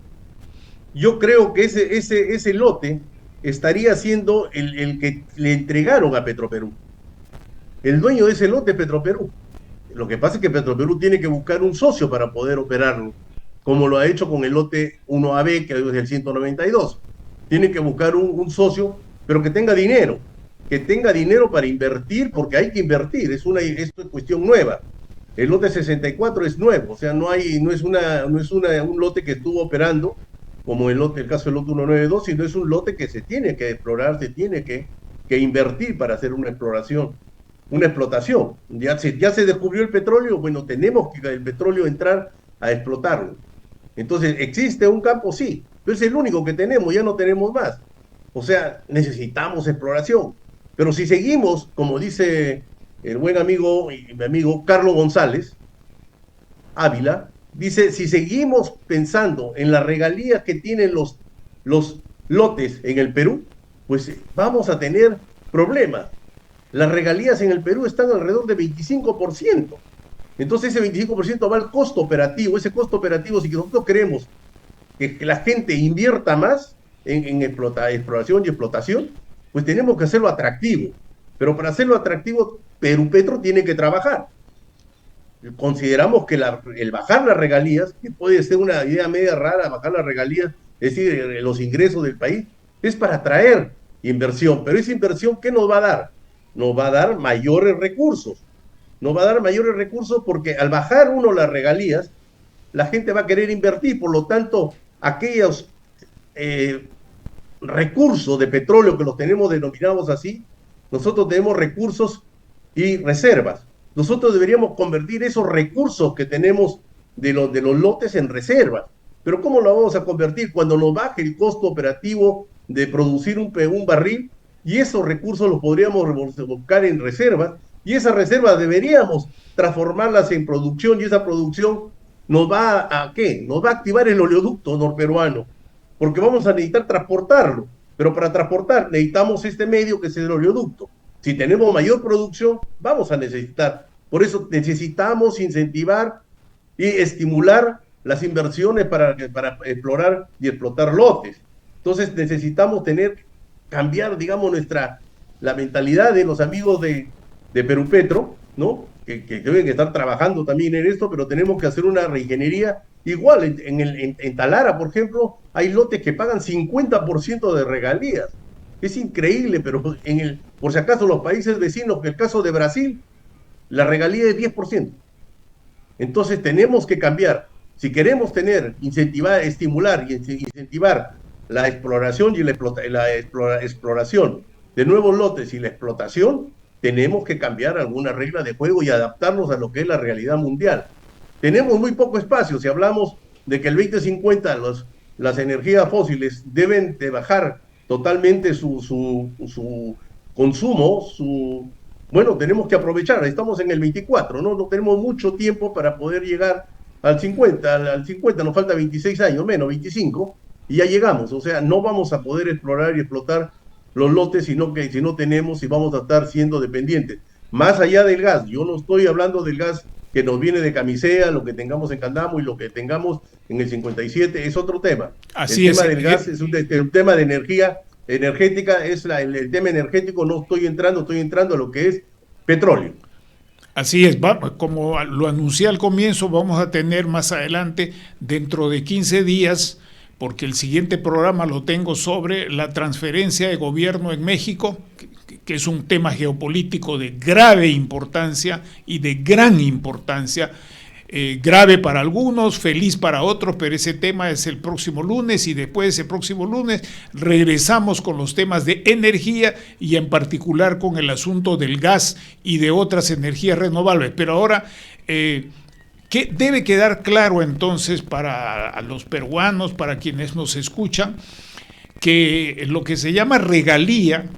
Yo creo que ese lote estaría siendo el que le entregaron a Petroperú. El dueño de ese lote es Petroperú. Lo que pasa es que Petroperú tiene que buscar un socio para poder operarlo, como lo ha hecho con el lote 1AB, que es el 192. Tiene que buscar un socio, pero que tenga dinero para invertir, porque hay que invertir, esto es cuestión nueva. El lote 64 es nuevo, o sea, no es un lote que estuvo operando como el caso del lote 192, sino es un lote que se tiene que explorar, se tiene que invertir para hacer una explotación. Ya se descubrió el petróleo, bueno, tenemos que el petróleo entrar a explotarlo. Entonces, ¿existe un campo? Sí, pero es el único que tenemos, ya no tenemos más. O sea, necesitamos exploración. Pero si seguimos, como dice el buen amigo y mi amigo Carlos González Ávila, dice, si seguimos pensando en las regalías que tienen los lotes en el Perú, pues vamos a tener problemas. Las regalías en el Perú están alrededor de 25%. Entonces ese 25% va al costo operativo. Ese costo operativo, si nosotros queremos que la gente invierta más en exploración y explotación, pues tenemos que hacerlo atractivo. Pero para hacerlo atractivo, Perupetro tiene que trabajar. Consideramos que el bajar las regalías, que puede ser una idea media rara, bajar las regalías, es decir, los ingresos del país, es para atraer inversión. Pero esa inversión, ¿qué nos va a dar? Nos va a dar mayores recursos. Nos va a dar mayores recursos porque al bajar uno las regalías, la gente va a querer invertir. Por lo tanto, aquellos recursos de petróleo que los tenemos denominados así, nosotros tenemos recursos y reservas. Nosotros deberíamos convertir esos recursos que tenemos de los lotes en reservas. Pero ¿cómo lo vamos a convertir? Cuando nos baje el costo operativo de producir un barril, y esos recursos los podríamos buscar en reservas, y esas reservas deberíamos transformarlas en producción, y esa producción nos va a ¿qué? Nos va a activar el oleoducto norperuano, porque vamos a necesitar transportarlo, pero para transportar necesitamos este medio que es el oleoducto. Si tenemos mayor producción, vamos a necesitar. Por eso necesitamos incentivar y estimular las inversiones para explorar y explotar lotes. Entonces necesitamos cambiar, digamos, la mentalidad de los amigos de Perupetro, ¿no? Que deben estar trabajando también en esto, pero tenemos que hacer una reingeniería. Igual, en Talara, por ejemplo, hay lotes que pagan 50% de regalías. Es increíble, pero por si acaso los países vecinos, en el caso de Brasil, la regalía es 10%. Entonces tenemos que cambiar. Si queremos estimular y incentivar la exploración y la exploración de nuevos lotes y la explotación, tenemos que cambiar alguna regla de juego y adaptarnos a lo que es la realidad mundial. Tenemos muy poco espacio. Si hablamos de que el 2050 las energías fósiles deben de bajar totalmente su consumo, bueno, tenemos que aprovechar. Estamos en el 24, ¿no? No tenemos mucho tiempo para poder llegar al 50. Al 50 nos falta 26 años, menos 25, y ya llegamos. O sea, no vamos a poder explorar y explotar los lotes si no tenemos, y vamos a estar siendo dependientes. Más allá del gas, yo no estoy hablando del gas que nos viene de Camisea, lo que tengamos en Candamo y lo que tengamos en el 57, es otro tema. Así el tema del gas es un tema de energía energética, el tema energético, no estoy entrando a lo que es petróleo. Así es, como lo anuncié al comienzo, vamos a tener más adelante, dentro de 15 días, porque el siguiente programa lo tengo sobre la transferencia de gobierno en México, que es un tema geopolítico de grave importancia y de gran importancia, grave para algunos, feliz para otros, pero ese tema es el próximo lunes, y después de ese próximo lunes regresamos con los temas de energía y en particular con el asunto del gas y de otras energías renovables. Pero ahora, ¿qué debe quedar claro entonces para los peruanos, para quienes nos escuchan? Que lo que se llama regalía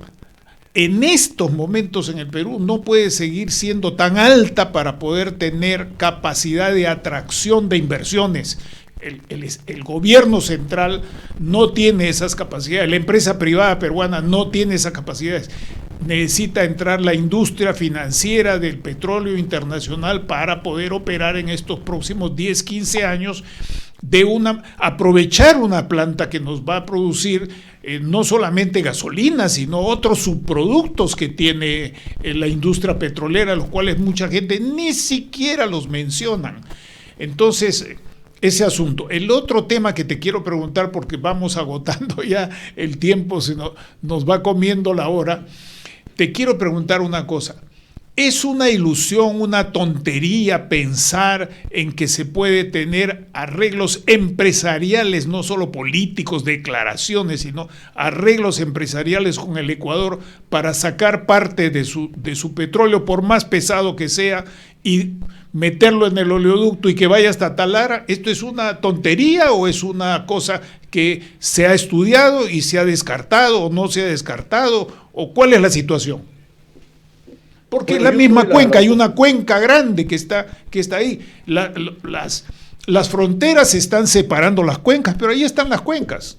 en estos momentos en el Perú no puede seguir siendo tan alta para poder tener capacidad de atracción de inversiones. El gobierno central no tiene esas capacidades, la empresa privada peruana no tiene esas capacidades. Necesita entrar la industria financiera del petróleo internacional para poder operar en estos próximos 10, 15 años, aprovechar una planta que nos va a producir no solamente gasolina, sino otros subproductos que tiene la industria petrolera, los cuales mucha gente ni siquiera los mencionan. Entonces, ese asunto. El otro tema que te quiero preguntar, porque vamos agotando ya el tiempo, nos va comiendo la hora, te quiero preguntar una cosa. ¿Es una ilusión, una tontería pensar en que se puede tener arreglos empresariales, no solo políticos, declaraciones, sino arreglos empresariales con el Ecuador para sacar parte de su petróleo, por más pesado que sea, y meterlo en el oleoducto y que vaya hasta Talara? ¿Esto es una tontería o es una cosa que se ha estudiado y se ha descartado o no se ha descartado? ¿O cuál es la situación? Porque bueno, la misma cuenca, hay una cuenca grande que está ahí. Las fronteras se están separando las cuencas, pero ahí están las cuencas.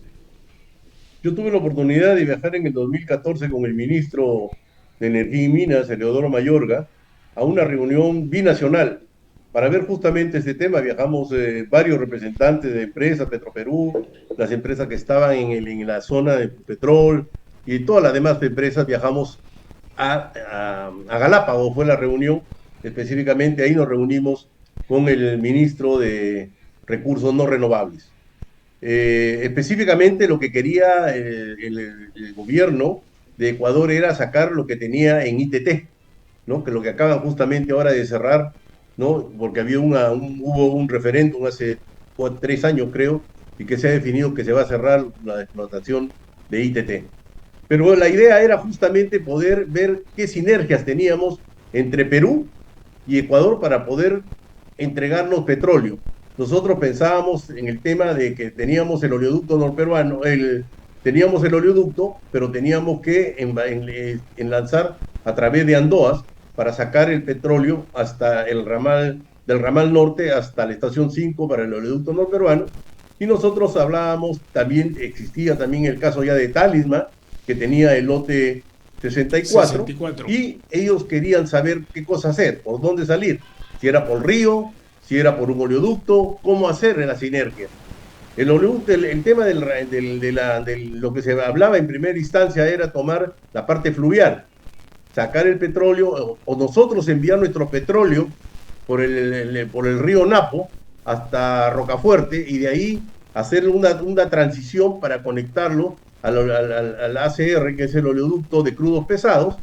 Yo tuve la oportunidad de viajar en el 2014 con el ministro de Energía y Minas, Eleodoro Mayorga, a una reunión binacional para ver justamente este tema. Viajamos varios representantes de empresas, Petroperú, las empresas que estaban en la zona de Petrol y todas las demás empresas. Viajamos a Galápagos, fue la reunión, específicamente ahí nos reunimos con el ministro de Recursos No Renovables. Específicamente lo que quería el gobierno de Ecuador era sacar lo que tenía en ITT, ¿no? Que lo que acaban justamente ahora de cerrar, ¿no? Porque había hubo un referéndum hace 3 años, creo, y que se ha definido que se va a cerrar la explotación de ITT. Pero la idea era justamente poder ver qué sinergias teníamos entre Perú y Ecuador para poder entregarnos petróleo. Nosotros pensábamos en el tema de que teníamos el oleoducto norperuano, teníamos el oleoducto, pero teníamos que enlazar a través de Andoas para sacar el petróleo hasta del ramal norte hasta la estación 5 para el oleoducto norperuano. Y nosotros hablábamos, también existía también el caso ya de Talisma, que tenía el lote 64, y ellos querían saber qué cosa hacer, por dónde salir, si era por río, si era por un oleoducto, cómo hacer en la sinergia. El tema de lo que se hablaba en primera instancia era tomar la parte fluvial, sacar el petróleo, o nosotros enviar nuestro petróleo por el río Napo hasta Rocafuerte, y de ahí hacer una transición para conectarlo al ACR, que es el oleoducto de crudos pesados,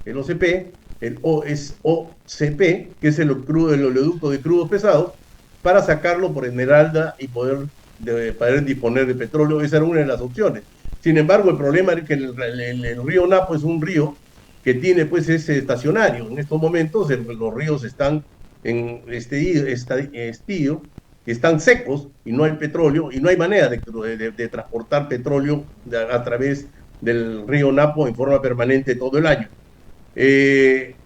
el OCP, el OCP, que es el oleoducto de crudos pesados, para sacarlo por Esmeralda y poder disponer de petróleo. Esa era una de las opciones. Sin embargo, el problema es que el río Napo es un río que tiene pues ese estacionario. En estos momentos los ríos están en estío, están secos y no hay petróleo y no hay manera de transportar petróleo a través del río Napo en forma permanente todo el año.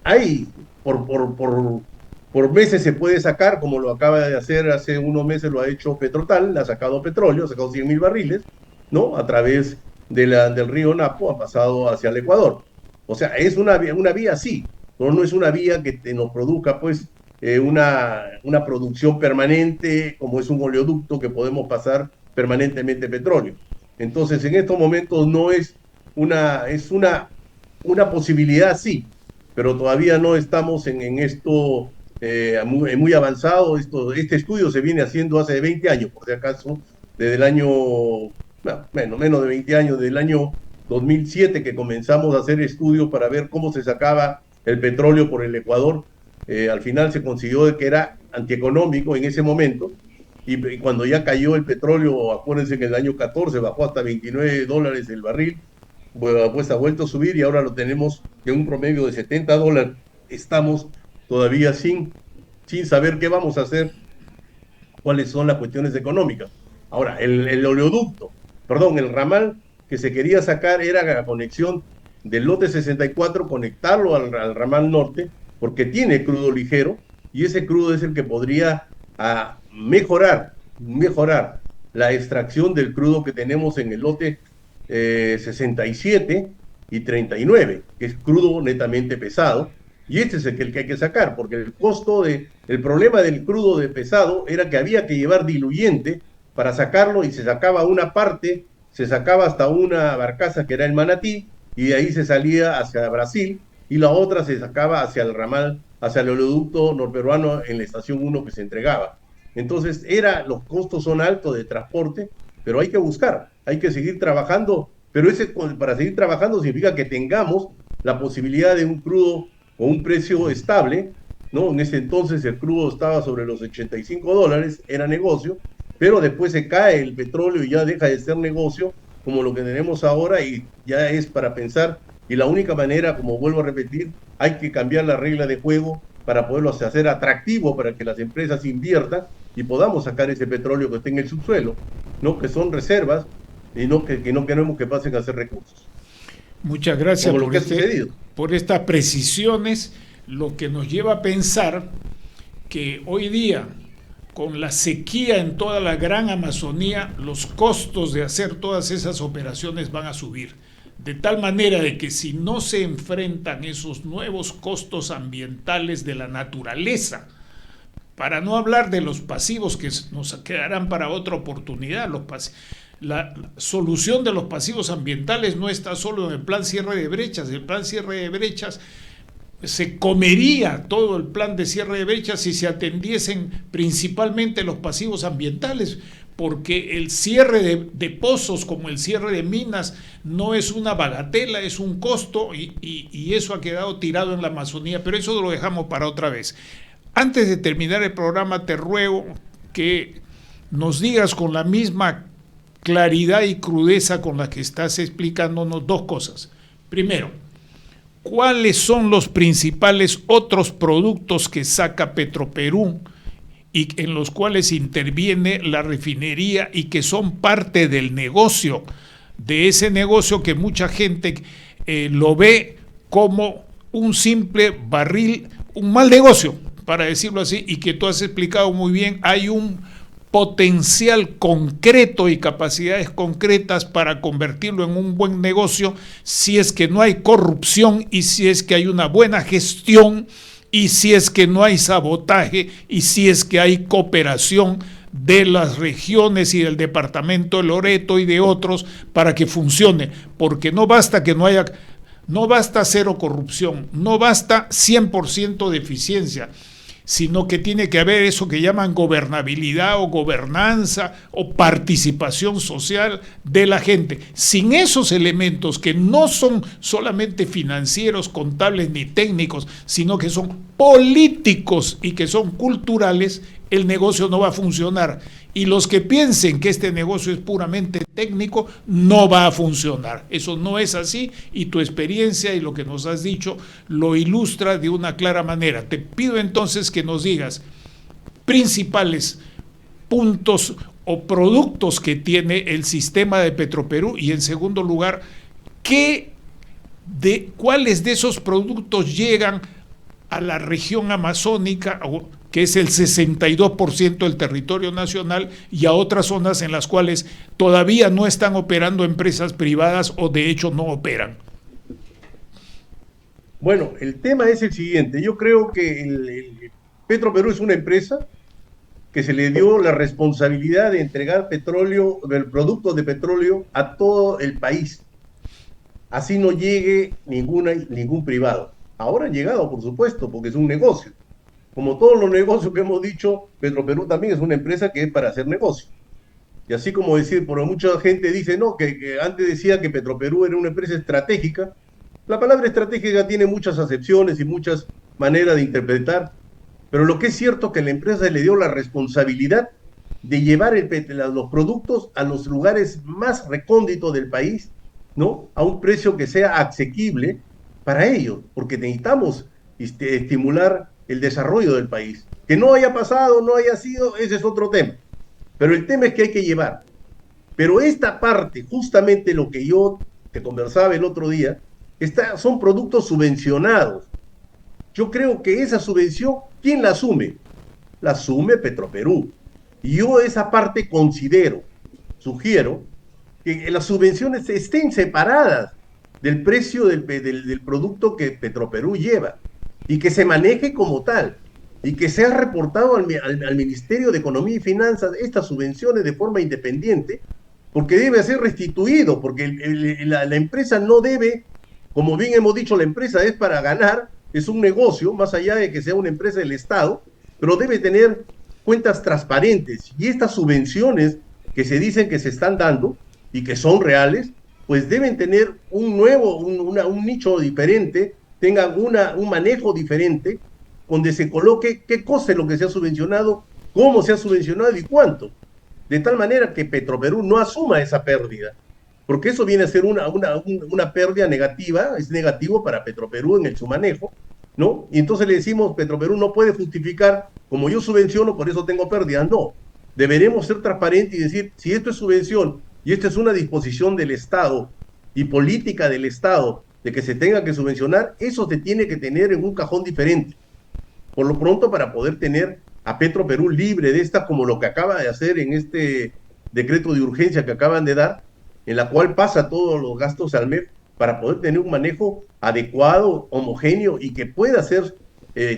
Hay por meses se puede sacar, como lo acaba de hacer hace unos meses, lo ha hecho Petrotal, ha sacado petróleo, ha sacado 100.000 barriles, ¿no? A través del río Napo, ha pasado hacia el Ecuador. O sea, es una vía sí, pero no es una vía que nos produzca pues una producción permanente, como es un oleoducto que podemos pasar permanentemente petróleo. Entonces, en estos momentos no es una posibilidad, sí, pero todavía no estamos en esto muy avanzado. Este estudio se viene haciendo hace 20 años, por si acaso, desde el año, bueno, menos de 20 años, del año 2007 que comenzamos a hacer estudios para ver cómo se sacaba el petróleo por el Ecuador. Al final se consiguió que era antieconómico en ese momento, y cuando ya cayó el petróleo, acuérdense que en el año 14 bajó hasta $29 el barril, pues ha vuelto a subir y ahora lo tenemos en un promedio de $70. Estamos todavía sin saber qué vamos a hacer, cuáles son las cuestiones económicas. Ahora, el oleoducto, perdón, el ramal que se quería sacar era la conexión del lote 64, conectarlo al ramal norte, porque tiene crudo ligero, y ese crudo es el que podría mejorar la extracción del crudo que tenemos en el lote 67 y 39, que es crudo netamente pesado, y este es el que hay que sacar, porque el problema del crudo de pesado era que había que llevar diluyente para sacarlo, y se sacaba una parte, se sacaba hasta una barcaza que era el Manatí, y de ahí se salía hacia Brasil, y la otra se sacaba hacia el ramal, hacia el oleoducto norperuano en la estación 1 que se entregaba. Entonces, los costos son altos de transporte, pero hay que buscar, hay que seguir trabajando, pero para seguir trabajando significa que tengamos la posibilidad de un crudo con un precio estable, ¿no? En ese entonces el crudo estaba sobre los $85, era negocio, pero después se cae el petróleo y ya deja de ser negocio como lo que tenemos ahora, y ya es para pensar, y la única manera, como vuelvo a repetir, hay que cambiar la regla de juego para poderlo hacer atractivo para que las empresas inviertan y podamos sacar ese petróleo que está en el subsuelo, ¿no? Que son reservas, y que no queremos que pasen a ser recursos. Muchas gracias por estas precisiones, lo que nos lleva a pensar que hoy día, con la sequía en toda la gran Amazonía, los costos de hacer todas esas operaciones van a subir, de tal manera de que si no se enfrentan esos nuevos costos ambientales de la naturaleza, para no hablar de los pasivos que nos quedarán para otra oportunidad, la solución de los pasivos ambientales no está solo en el plan cierre de brechas. El plan cierre de brechas se comería todo el plan de cierre de brechas si se atendiesen principalmente los pasivos ambientales, porque el cierre de pozos como el cierre de minas no es una bagatela, es un costo, y eso ha quedado tirado en la Amazonía, pero eso lo dejamos para otra vez. Antes de terminar el programa, te ruego que nos digas con la misma claridad y crudeza con la que estás explicándonos dos cosas. Primero, ¿cuáles son los principales otros productos que saca Petroperú y en los cuales interviene la refinería y que son parte del negocio, de ese negocio que mucha gente lo ve como un simple barril, un mal negocio, para decirlo así, y que tú has explicado muy bien? Hay un potencial concreto y capacidades concretas para convertirlo en un buen negocio si es que no hay corrupción, y si es que hay una buena gestión, y si es que no hay sabotaje, y si es que hay cooperación de las regiones y del departamento de Loreto y de otros para que funcione, porque no basta cero corrupción, no basta 100% de eficiencia, sino que tiene que haber eso que llaman gobernabilidad o gobernanza o participación social de la gente. Sin esos elementos, que no son solamente financieros, contables ni técnicos, sino que son políticos y que son culturales, el negocio no va a funcionar. Y los que piensen que este negocio es puramente técnico, no va a funcionar. Eso no es así, y tu experiencia y lo que nos has dicho lo ilustra de una clara manera. Te pido entonces que nos digas principales puntos o productos que tiene el sistema de Petroperú, y en segundo lugar, cuáles de esos productos llegan a la región amazónica, que es el 62% del territorio nacional, y a otras zonas en las cuales todavía no están operando empresas privadas o de hecho no operan. Bueno, el tema es el siguiente. Yo creo que el Petroperú es una empresa que se le dio la responsabilidad de entregar petróleo, del producto de petróleo, a todo el país. así no llegue ningún privado. Ahora han llegado, por supuesto, porque es un negocio. Como todos los negocios que hemos dicho, Petroperú también es una empresa que es para hacer negocio. Y así como decir, por mucha gente dice, no, que antes decía que Petroperú era una empresa estratégica. La palabra estratégica tiene muchas acepciones y muchas maneras de interpretar, pero lo que es cierto es que la empresa le dio la responsabilidad de llevar los productos a los lugares más recónditos del país, ¿no? A un precio que sea asequible para ellos, porque necesitamos estimular el desarrollo del país. Que no haya pasado, no haya sido, ese es otro tema. Pero el tema es que hay que llevar. Pero esta parte, justamente lo que yo te conversaba el otro día, son productos subvencionados. Yo creo que esa subvención, ¿quién la asume? La asume Petroperú. Y yo esa parte sugiero, que las subvenciones estén separadas del precio del producto que Petroperú lleva y que se maneje como tal y que sea reportado al Ministerio de Economía y Finanzas estas subvenciones de forma independiente, porque debe ser restituido, porque la empresa no debe, como bien hemos dicho, la empresa es para ganar, es un negocio, más allá de que sea una empresa del Estado, pero debe tener cuentas transparentes. Y estas subvenciones que se dicen que se están dando y que son reales, pues deben tener un nicho diferente, tengan un manejo diferente, donde se coloque qué cosa es lo que se ha subvencionado, cómo se ha subvencionado y cuánto. De tal manera que Petroperú no asuma esa pérdida, porque eso viene a ser una pérdida negativa, es negativo para Petroperú en su manejo, ¿no? Y entonces le decimos, Petroperú no puede justificar, como yo subvenciono, por eso tengo pérdida. No, deberemos ser transparentes y decir, si esto es subvención y esta es una disposición del Estado y política del Estado de que se tenga que subvencionar, eso se tiene que tener en un cajón diferente. Por lo pronto, para poder tener a Petroperú libre de esta, como lo que acaba de hacer en este decreto de urgencia que acaban de dar, en la cual pasa todos los gastos al MEF, para poder tener un manejo adecuado, homogéneo y que pueda ser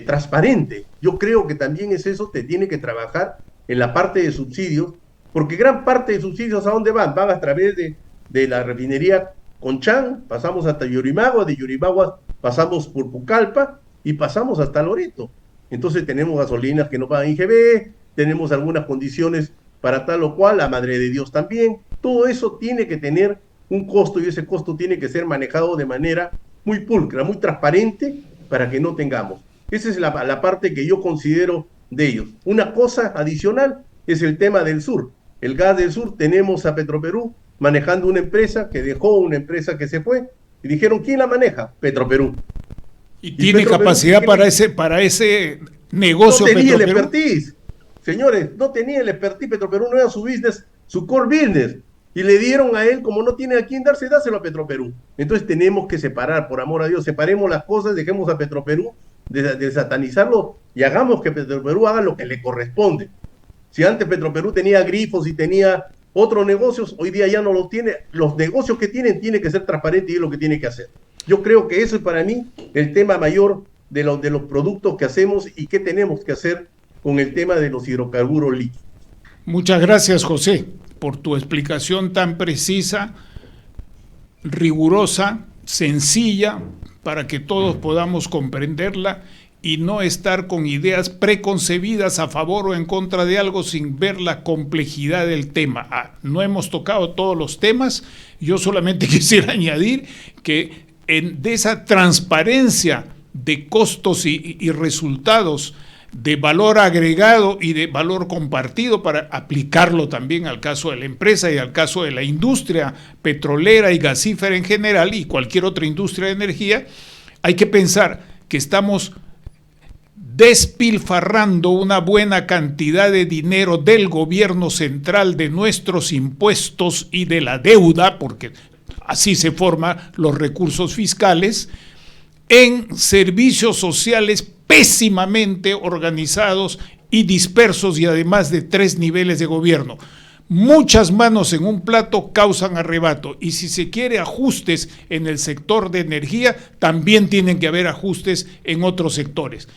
transparente. Yo creo que también es eso, te tiene que trabajar en la parte de subsidios, porque gran parte de subsidios, ¿a dónde van? Van a través de la refinería Conchán, pasamos hasta Yurimaguas, de Yurimaguas pasamos por Pucallpa y pasamos hasta Loreto. Entonces tenemos gasolinas que no pagan IGB, tenemos algunas condiciones para tal o cual, la Madre de Dios también. Todo eso tiene que tener un costo y ese costo tiene que ser manejado de manera muy pulcra, muy transparente para que no tengamos. Esa es la parte que yo considero de ellos. Una cosa adicional es el tema del sur. El gas del sur, tenemos a Petroperú manejando una empresa que dejó una empresa que se fue y dijeron, ¿quién la maneja? Petroperú. Y tiene Petroperú, capacidad para ese negocio. No tenía Petroperú. El expertise. Señores, no tenía el expertise. Petroperú no era su business, su core business. Y le dieron a él, como no tiene a quién darse, dáselo a Petroperú. Entonces tenemos que separar, por amor a Dios, separemos las cosas, dejemos a Petroperú de satanizarlo y hagamos que Petroperú haga lo que le corresponde. Si antes Petroperú tenía grifos y tenía otros negocios, hoy día ya no los tiene. Los negocios que tienen que ser transparentes y es lo que tiene que hacer. Yo creo que eso es para mí el tema mayor de los productos que hacemos y qué tenemos que hacer con el tema de los hidrocarburos líquidos. Muchas gracias, José, por tu explicación tan precisa, rigurosa, sencilla, para que todos podamos comprenderla y no estar con ideas preconcebidas a favor o en contra de algo sin ver la complejidad del tema. No hemos tocado todos los temas, yo solamente quisiera añadir que de esa transparencia de costos y resultados, de valor agregado y de valor compartido para aplicarlo también al caso de la empresa y al caso de la industria petrolera y gasífera en general y cualquier otra industria de energía, hay que pensar que estamos despilfarrando una buena cantidad de dinero del gobierno central, de nuestros impuestos y de la deuda, porque así se forman los recursos fiscales, en servicios sociales pésimamente organizados y dispersos y además de 3 niveles de gobierno. Muchas manos en un plato causan arrebato y si se quiere ajustes en el sector de energía, también tienen que haber ajustes en otros sectores.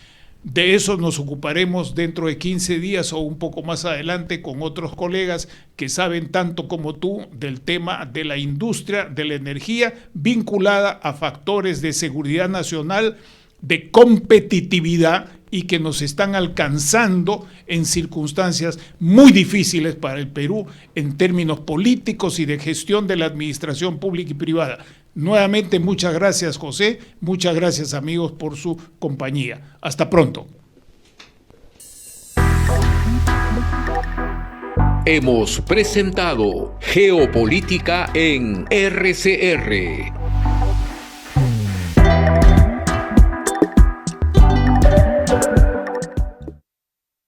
De eso nos ocuparemos dentro de 15 días o un poco más adelante con otros colegas que saben tanto como tú del tema de la industria de la energía vinculada a factores de seguridad nacional, de competitividad y que nos están alcanzando en circunstancias muy difíciles para el Perú en términos políticos y de gestión de la administración pública y privada. Nuevamente, muchas gracias, José. Muchas gracias, amigos, por su compañía. Hasta pronto. Hemos presentado Geopolítica en RCR.